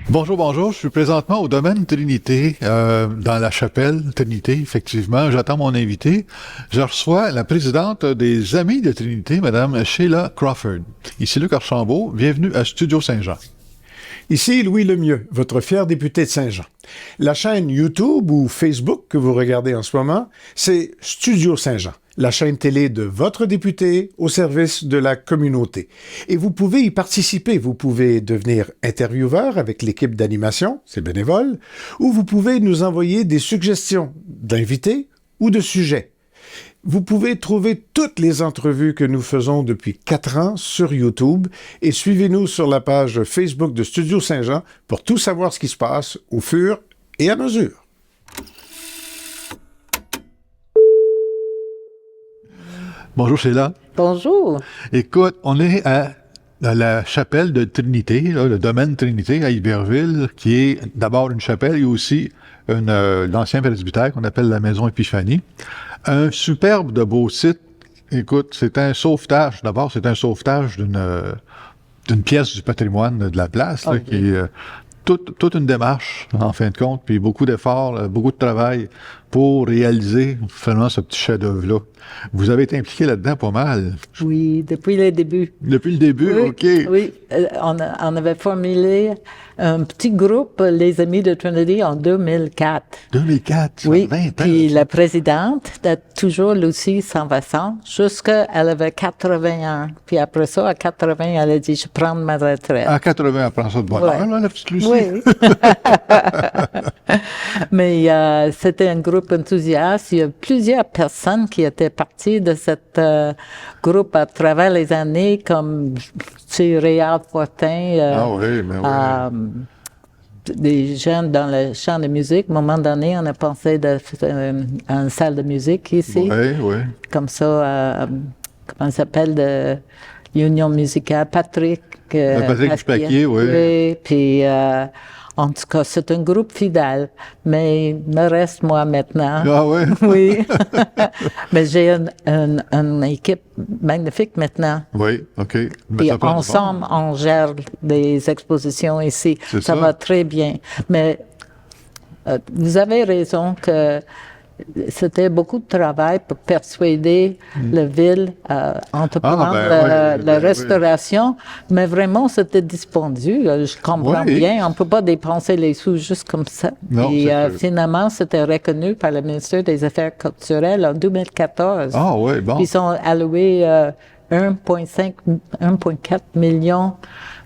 Bonjour, bonjour. Je suis présentement au domaine Trinité, dans la chapelle Trinité, effectivement. J'attends mon invité. Je reçois la présidente des Amis de Trinité, Madame Sheila Crawford. Ici Luc Archambault. Bienvenue à Studio Saint-Jean. Ici Louis Lemieux, votre fier député de Saint-Jean. La chaîne YouTube ou Facebook que vous regardez en ce moment, c'est Studio Saint-Jean, la chaîne télé de votre député au service de la communauté. Et vous pouvez y participer. Vous pouvez devenir intervieweur avec l'équipe d'animation, c'est bénévole, ou vous pouvez nous envoyer des suggestions d'invités ou de sujets. Vous pouvez trouver toutes les entrevues que nous faisons depuis 4 ans sur YouTube et suivez-nous sur la page Facebook de Studio Saint-Jean pour tout savoir ce qui se passe au fur et à mesure. Bonjour Sheila. Bonjour. Écoute, on est à la chapelle de Trinité, là, le domaine Trinité à Iberville, qui est d'abord une chapelle et aussi l'ancien presbytère qu'on appelle la Maison Épiphanie. Un superbe de beau site. Écoute, c'est un sauvetage. D'abord, c'est un sauvetage d'une pièce du patrimoine de la place, là, qui est toute une démarche, en fin de compte, puis beaucoup d'efforts, beaucoup de travail pour réaliser finalement ce petit chef-d'œuvre-là. Vous avez été impliqué là-dedans pas mal. Oui, depuis le début. Depuis le début, Oui, OK. Oui, on avait formulé un petit groupe, les Amis de Trinity, en 2004. 2004, ça Oui, fait 20 ans. puis la présidente, toujours Lucie Saint-Vincent, jusqu'à elle avait 80 ans. Puis après ça, à 80, elle a dit, je prends ma retraite. À 80, elle prend ça de bonne heure, là, la petite Lucie. Oui. Mais c'était un groupe enthousiaste. Il y a plusieurs personnes qui étaient parties de cet groupe à travers les années, comme Réal Fortin, Ah oui, mais oui. des jeunes dans le chant de musique. À un moment donné, on a pensé de faire une salle de musique ici. Oui, oui. Comme ça, comment ça s'appelle, de l'Union musicale, Patrick. Patrick Dupaquier, oui. Oui, puis en tout cas, c'est un groupe fidèle, mais il me reste moi maintenant. Ah oui? Oui. Mais j'ai une équipe magnifique maintenant. Oui, OK. Mais Puis ça prend du ensemble, monde. on gère des expositions ici. C'est ça. Ça va très bien. Mais vous avez raison que c'était beaucoup de travail pour persuader la ville à entreprendre la restauration, mais vraiment, c'était dispendieux. Je comprends bien. On ne peut pas dépenser les sous juste comme ça. Non, et c'est finalement, c'était reconnu par le ministère des Affaires culturelles en 2014. Ah oui, bon. Ils sont alloués 1,4 million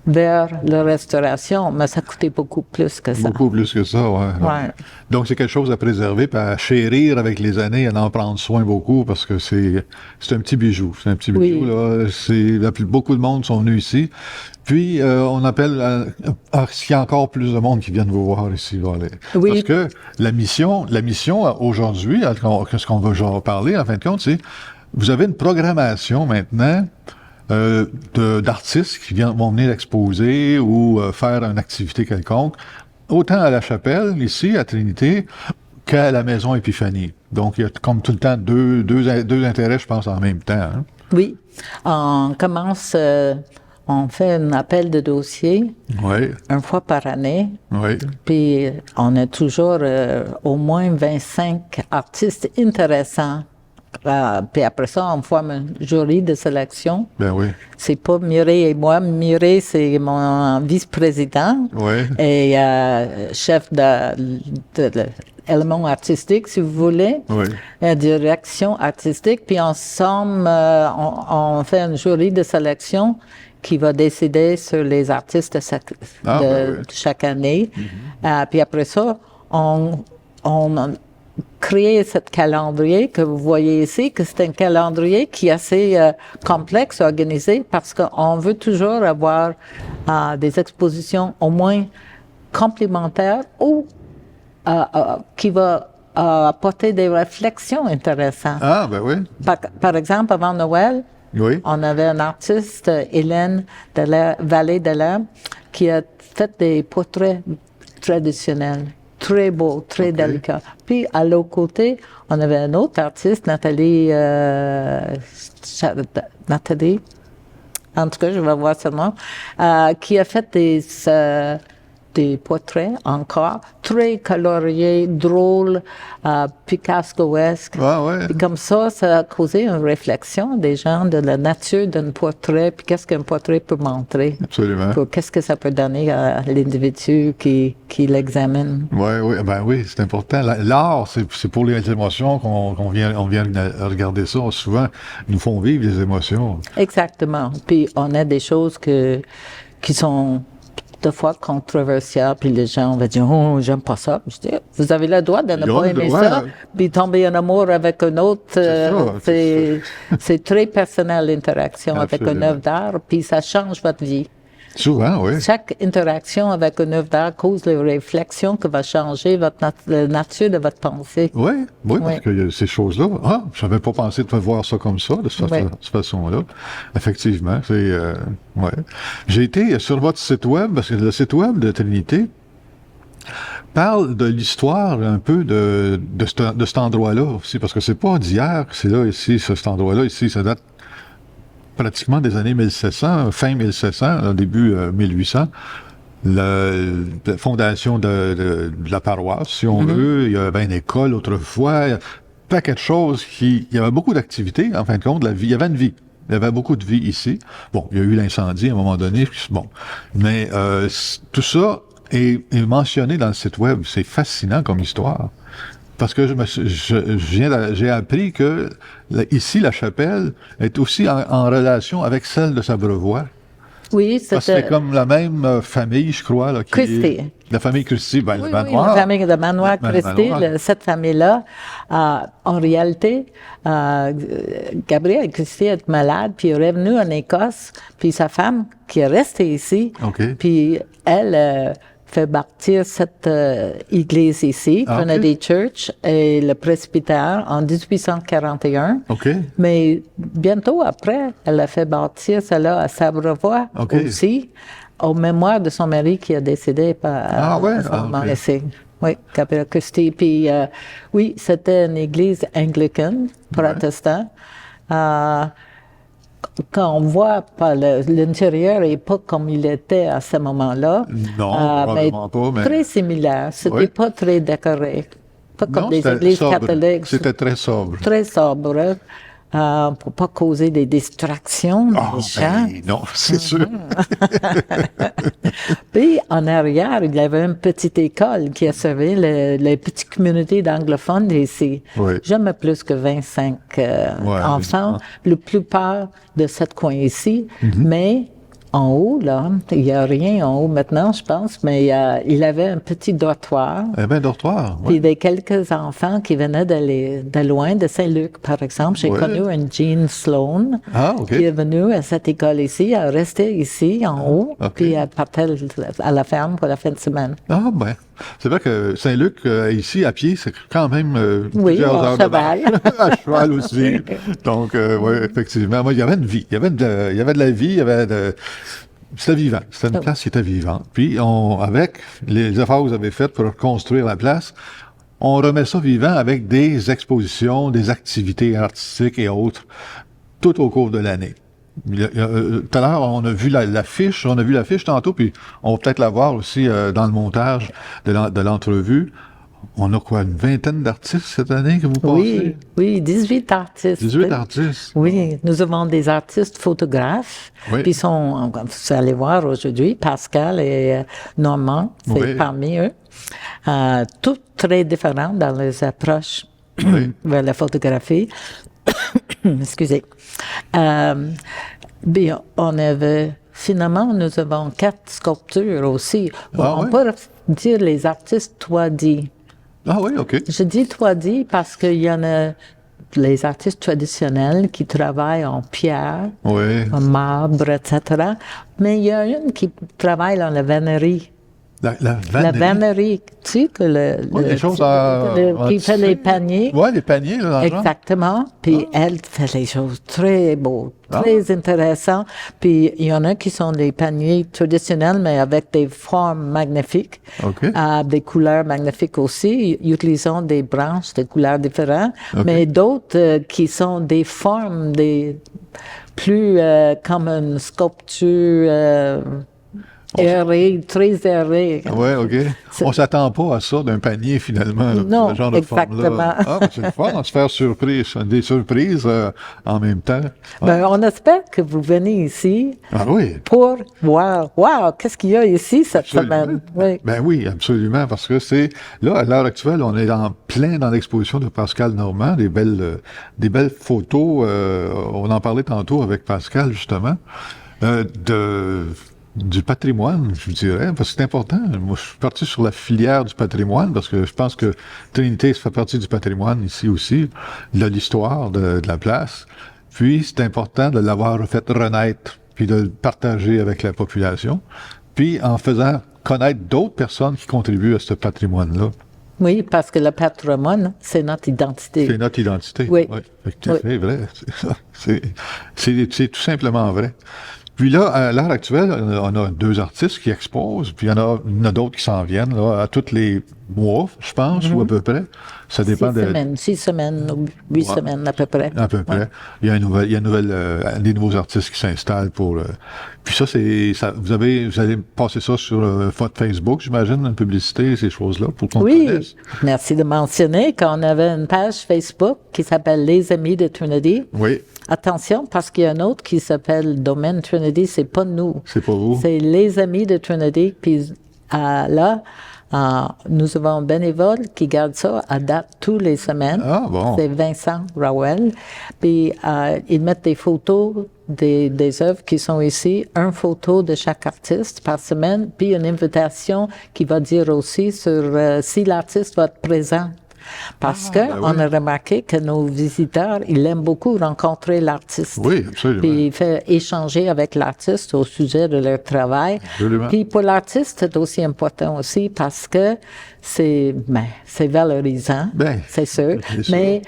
vers la restauration, mais ça coûtait beaucoup plus que ça. Beaucoup plus que ça, oui. Ouais. Donc, c'est quelque chose à préserver, puis à chérir avec les années, à en prendre soin beaucoup, parce que c'est un petit bijou. C'est un petit bijou, là. Beaucoup de monde sont venus ici. Puis, on appelle s'il y a encore plus de monde qui viennent vous voir ici. Voilà. Oui. Parce que la mission aujourd'hui, ce qu'on va genre parler, en fin de compte, c'est vous avez une programmation maintenant d'artistes qui vont venir exposer ou faire une activité quelconque, autant à la chapelle, ici, à Trinité, qu'à la Maison Épiphanie. Donc, il y a comme tout le temps deux intérêts, je pense, en même temps. Hein? Oui. On commence, on fait un appel de dossier une fois par année. Oui. Puis, on a toujours au moins 25 artistes intéressants. Puis après ça, on forme un jury de sélection. Ben oui. C'est pas Mireille et moi. Mireille, c'est mon vice-président et chef de l'élément artistique, si vous voulez. Oui. Direction artistique. Puis ensemble, on fait un jury de sélection qui va décider sur les artistes de chaque année. Puis après ça, on créer ce calendrier que vous voyez ici, que c'est un calendrier qui est assez complexe, organisé, parce qu'on veut toujours avoir des expositions au moins complémentaires ou qui va apporter des réflexions intéressantes. Ah, ben oui. Par exemple, avant Noël, on avait un artiste, Hélène de la Vallée de l'Air, qui a fait des portraits traditionnels. Très beau, très délicat. Puis, à l'autre côté, on avait un autre artiste, Nathalie, en tout cas, je vais voir son nom, qui a fait des portraits encore, très coloriés, drôles, picassoesques. Ah ouais. Puis comme ça a causé une réflexion des gens de la nature d'un portrait, puis qu'est-ce qu'un portrait peut montrer. Absolument. Qu'est-ce que ça peut donner à l'individu qui l'examine. Oui, c'est important. L'art, c'est pour les émotions qu'on vient regarder ça. Souvent, ils nous font vivre les émotions. Exactement. Puis on a des choses qui sont de fois controversiales, puis les gens vont dire « Oh, j'aime pas ça ». Je dis « Vous avez le droit de ne pas aimer ça, puis tomber en amour avec un autre. » C'est très personnel, l'interaction avec une œuvre d'art, puis ça change votre vie. Souvent, oui. Chaque interaction avec une œuvre d'art cause une réflexion qui va changer la nature de votre pensée. Oui, parce qu'il y a ces choses-là. Ah, je n'avais pas pensé de voir ça comme ça, de cette façon-là. Effectivement, c'est... J'ai été sur votre site web, parce que le site web de Trinité parle de l'histoire un peu de cet endroit-là aussi, parce que c'est pas d'hier que c'est là, ici, cet endroit-là, ici, ça date pratiquement des années 1700, fin 1700, début 1800, la fondation de la paroisse, si on veut. Il y avait une école autrefois, il y a un paquet de choses il y avait beaucoup d'activités, en fin de compte, il y avait une vie. Il y avait beaucoup de vie ici. Bon, il y a eu l'incendie à un moment donné, mais tout ça est mentionné dans le site web. C'est fascinant comme histoire. Parce que j'ai appris que ici, la chapelle est aussi en relation avec celle de Sabrevois. Oui, c'était comme la même famille, je crois. Là, Christie. La famille Christie, le Manoir. Oui, la famille de Manoir Christie, cette famille-là. En réalité, Gabriel Christie est malade, puis il est revenu en Écosse, puis sa femme, qui est restée ici, puis elle... fait bâtir cette église ici, Trinity Church, et le presbytère en 1841. Mais bientôt après, elle a fait bâtir cela à Sabrevois aussi, au mémoire de son mari qui a décédé par ici. Oui, Gabriel Christie. Puis, oui, c'était une église anglicane, protestante. Quand on voit l'intérieur n'est pas comme il était à ce moment-là. Non, probablement pas. Mais... Très similaire. C'était pas très décoré. Pas comme les églises catholiques. C'était très sobre. Très sobre. Pour pas causer des distractions des gens. Non, c'est sûr. Puis, en arrière, il y avait une petite école qui a servi les petites communautés d'anglophones ici. Jamais plus que 25 enfants, la plupart de ce coin ici. Mais en haut, là, il n'y a rien en haut maintenant, je pense, mais il avait un petit dortoir. Il y avait un dortoir, Puis des quelques enfants qui venaient de loin, de Saint-Luc, par exemple. J'ai connu une Jean Sloan qui est venue à cette école ici, elle restait ici, en haut, puis elle partait à la ferme pour la fin de semaine. Ah, ben. C'est vrai que Saint-Luc, ici, à pied, c'est quand même plusieurs heures cheval. À cheval aussi. Donc, oui, effectivement. Moi, il y avait une vie. Il y avait de la vie, c'était vivant. C'était une place qui était vivante. Puis, avec les efforts que vous avez faits pour reconstruire la place, on remet ça vivant avec des expositions, des activités artistiques et autres, tout au cours de l'année. Tout à l'heure, on a vu l'affiche tantôt, puis on va peut-être la voir aussi dans le montage de l'entrevue. On a quoi, une vingtaine d'artistes cette année que vous passez? Oui, 18 artistes. 18 artistes. Oui, nous avons des artistes photographes, qui sont, vous allez voir aujourd'hui, Pascal et Normand, c'est parmi eux. Tous très différents dans les approches vers la photographie. Excusez. Bien, on avait, finalement, nous avons 4 sculptures aussi. On peut dire les artistes 3D. Ah oui, OK. Je dis 3D parce qu'il y en a les artistes traditionnels qui travaillent en pierre, en marbre, etc. Mais il y a une qui travaille dans la vannerie. La vannerie, tu sais, que les choses qui fait les paniers. Oui, les paniers, là, dans exactement. Puis elle fait les choses très beaux, très intéressantes. Puis il y en a qui sont des paniers traditionnels, mais avec des formes magnifiques, des couleurs magnifiques aussi, utilisant des branches de couleurs différentes. Mais d'autres qui sont des formes, plus comme une sculpture... erré, très erré. Oui, OK. On s'attend pas à ça d'un panier, finalement. Là, Non, ce genre de forme-là. exactement. Ah, ben, c'est le fun, on se faire surprise, des surprises en même temps. Ben, on espère que vous venez ici Ah oui. pour voir, wow, qu'est-ce qu'il y a ici cette Absolument. semaine? Oui. Ben oui, absolument, parce que là, à l'heure actuelle, on est plein dans l'exposition de Pascal Normand, des belles photos, on en parlait tantôt avec Pascal, justement, du patrimoine, je dirais, parce que c'est important. Moi, je suis parti sur la filière du patrimoine, parce que je pense que Trinité, ça fait partie du patrimoine ici aussi, de l'histoire de la place. Puis, c'est important de l'avoir fait renaître, puis de le partager avec la population, puis en faisant connaître d'autres personnes qui contribuent à ce patrimoine-là. Oui, parce que le patrimoine, c'est notre identité. C'est notre identité. Oui. C'est vrai. C'est tout simplement vrai. Puis là, à l'heure actuelle, on a 2 artistes qui exposent, puis il y en a d'autres qui s'en viennent là, à tous les mois, je pense, ou à peu près. Ça dépend 6 semaines, ou 8 semaines à peu près. À peu près. Ouais. Il y a des nouveaux artistes qui s'installent pour... Puis ça, vous allez passer ça sur votre Facebook, j'imagine, une publicité, ces choses-là, pour qu'on connaisse. Merci de mentionner qu'on avait une page Facebook qui s'appelle Les Amis de Trinity. Oui. Attention, parce qu'il y a un autre qui s'appelle Domaine Trinity, c'est pas nous. C'est pas vous. C'est Les Amis de Trinity. Puis là, nous avons un bénévole qui garde ça à date tous les semaines. Ah, bon. C'est Vincent Rowell. Puis ils mettent des photos des œuvres qui sont ici, une photo de chaque artiste par semaine, puis une invitation qui va dire aussi sur si l'artiste va être présent. Parce on a remarqué que nos visiteurs, ils aiment beaucoup rencontrer l'artiste. Oui, absolument. Puis il fait échanger avec l'artiste au sujet de leur travail. Absolument. Puis pour l'artiste, c'est aussi important aussi parce que c'est valorisant, c'est sûr. Mais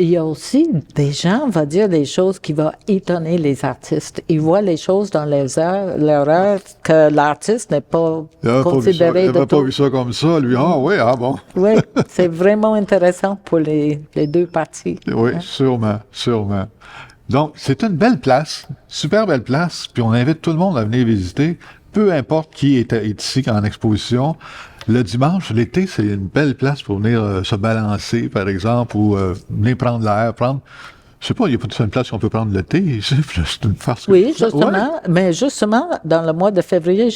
il y a aussi des gens, on va dire des choses qui vont étonner les artistes. Ils voient les choses dans leur œuvre que l'artiste n'est pas considéré il n'avait pas vu ça comme ça, lui. Ah oui, ah bon. Oui, c'est vraiment intéressant pour les 2 parties. Oui, sûrement. Donc, c'est une belle place, super belle place, puis on invite tout le monde à venir visiter, peu importe qui est ici en exposition. Le dimanche, l'été, c'est une belle place pour venir se balancer, par exemple, ou venir prendre l'air, je sais pas, il n'y a pas de seule place où on peut prendre le thé ici, c'est une farce. Oui, justement, mais justement, dans le mois de février,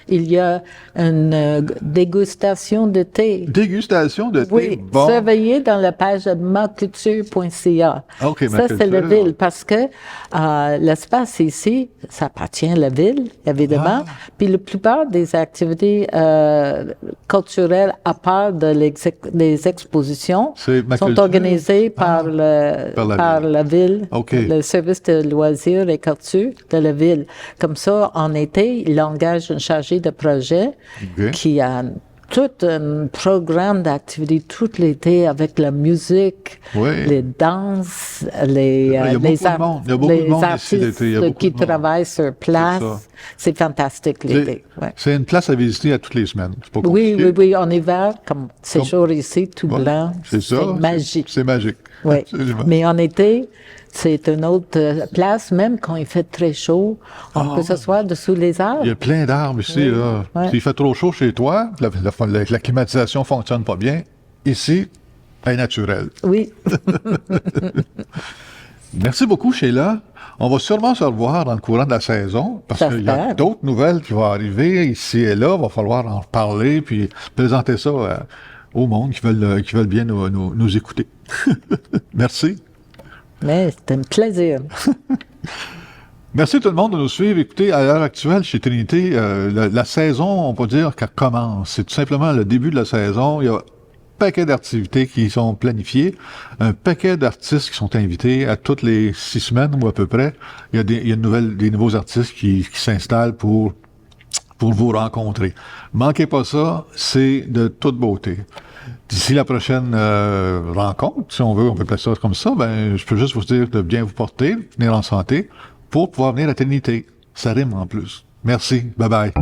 il y a une dégustation de thé. Dégustation de thé? Oui, bon. surveillez dans la page maculture.ca. OK, ça, c'est la ville, parce que l'espace ici, ça appartient à la ville, évidemment, puis la plupart des activités culturelles, à part des expositions, sont organisées par la ville, le service de loisirs et culture de la ville. Comme ça, en été, il engage un chargé de projet qui a tout un programme d'activités tout l'été avec la musique, les danses, les artistes qui travaillent sur place. C'est fantastique l'été. C'est une place à visiter à toutes les semaines. C'est pas oui. En hiver, comme ces jours ici, tout blanc, c'est magique. C'est magique. Oui. Mais en été, c'est une autre place, même quand il fait très chaud, on peut s'asseoir dessous les arbres. Il y a plein d'arbres ici. Là. S'il fait trop chaud chez toi, la climatisation ne fonctionne pas bien. Ici, elle est naturelle. Oui. Merci beaucoup, Sheila. On va sûrement se revoir dans le courant de la saison, parce qu'il y a d'autres nouvelles qui vont arriver ici et là. Il va falloir en reparler, puis présenter ça au monde qui veulent bien nous écouter. Merci. Mais c'est un plaisir. Merci tout le monde de nous suivre. Écoutez, à l'heure actuelle, chez Trinité, la saison, on peut dire qu'elle commence. C'est tout simplement le début de la saison. Il y a un paquet d'activités qui sont planifiées, un paquet d'artistes qui sont invités à toutes les 6 semaines ou à peu près. Il y a des nouveaux artistes qui s'installent pour vous rencontrer. Manquez pas ça, c'est de toute beauté. D'ici la prochaine rencontre, si on veut, on peut placer ça comme ça, je peux juste vous dire de bien vous porter, venir en santé, pour pouvoir venir à Trinité. Ça rime en plus. Merci. Bye bye.